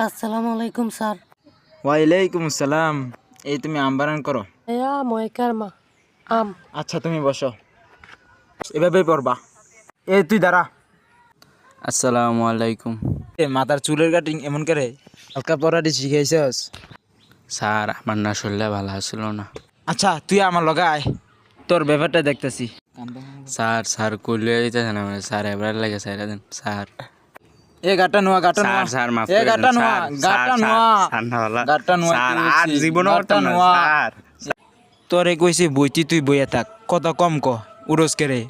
আসসালামু আলাইকুম স্যার। ওয়ালাইকুম আসসালাম। এই তুমি আম বানান করো? ময়কারমা আম। আচ্ছা তুমি বসো, এভাবে পড়বা। তুই দাঁড়া। আসসালামু আলাইকুম। মাথার চুলের কাটিং এমন করে হালকা পড়াটি শিখাইছস? স্যার আমার না শরীরটা ভালো ছিল না। আচ্ছা তুই আমার লগে আয়, তোর ব্যাপারটা দেখতেছি। স্যার কইলে দিতেছে না মানে স্যার এবার লাগে স্যার দেন স্যার। গাটা নোয়া গাটা নোয়া স্যার মাফ এ করে গাটা দেন নোয়া স্যার। গাটা নোয়া স্যার না হলা গাটা নোয়া স্যার আর জীবন গাটা নোয়া। তোরে কইছি বইতি তুই বইয়া থাক, কত কম ক উরস কে রে।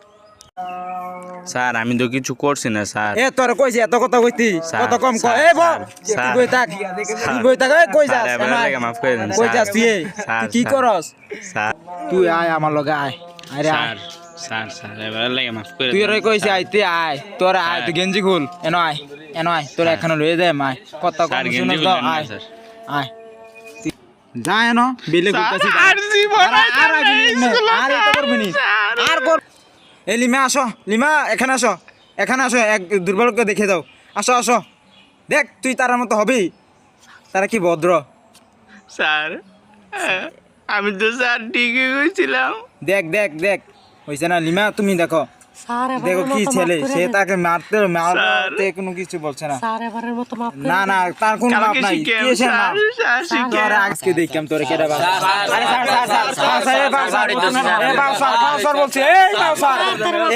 স্যার আমি তো কিছু করছি না স্যার। তোরে কইছি এত কথা কইতি, কত কম ক। তুই স্যার, বই থাক, তুই বই থাক। কই যাস? স্যার, এবার লাগে মাফ করে দেন, কই স্যার। যাস তুই? স্যার, তুই কি স্যার। করস? স্যার তুই আয় আমার লগে আয়। আরে আয়। স্যার এবার লাগে মাফ করে তুই দেন, রে কইছি স্যার। আইতে আয়, তোর আয় তুই গেঞ্জি খুল। এনো আয়, এনো আয়, তোর এখানে লয়ে যায় মায় কত কম স্যার, গেঞ্জি শুনস তো। খুলবেন না, আয় স্যার। আয় যা এনো বিলে করতেছি। আর জীবন আর এটা করবি নি, আর কর। লিমা আসো, লিমা এখানে আসো, এখানে আসো। এক দুর্বলকে দেখে দাও। আসো আসো, দেখ তুই তার মতো হবি। তারা কি ভদ্র। স্যার আমি তো স্যার ঠিকই কইছিলাম। দেখ দেখ দেখ হয়েছে না লিমা? তুমি দেখো, স্যার দেখো এবারের কি মতো ছেলে, মাফ করে সে দেন। তাকে মারতে কোনো কিছু বলছে না। স্যার এবারের মতো মাফ করে না দেন। না, তার কোনো মাপ নাই। কি এসে মাপ? স্যার তোর আজকে দেখলাম তোরে কেটে বাস। আরে sir sir sir sir sir এই বাউ স্যার, এই বাউ স্যার, বাউ স্যার বলছি, এই বাউ স্যার,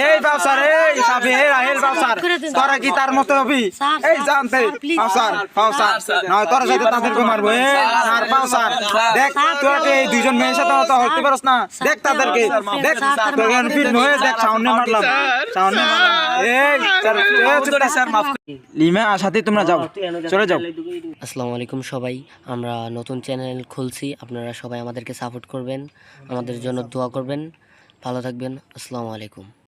এই বাউ স্যার, এই সাফি, এই বাউ স্যার, তোরা কি তার মতো হবি? এই জানতে বাউ স্যার, বাউ স্যার নয় তোরা সাথে তাদেরকে মারবো। এই স্যার বাউ স্যার, দেখ তোরা কি এই দুইজন মেয়ের সাথে মতো হইতে পারছ না? দেখ তাদেরকে, দেখ তোর গান ফিট নয়, দেখ সামনে মারলাম, সামনে মারলাম। এই স্যার মাফ। লিমা সাথে তোমরা যাও, চলে যাও। আসসালামু আলাইকুম সবাই। আমরা নতুন চ্যানেল খুলছি, আপনারা সবাই আমাদেরকে সাপোর্ট করবেন, আমাদের জন্য দোয়া করবেন। ভালো থাকবেন। আসসালামু আলাইকুম।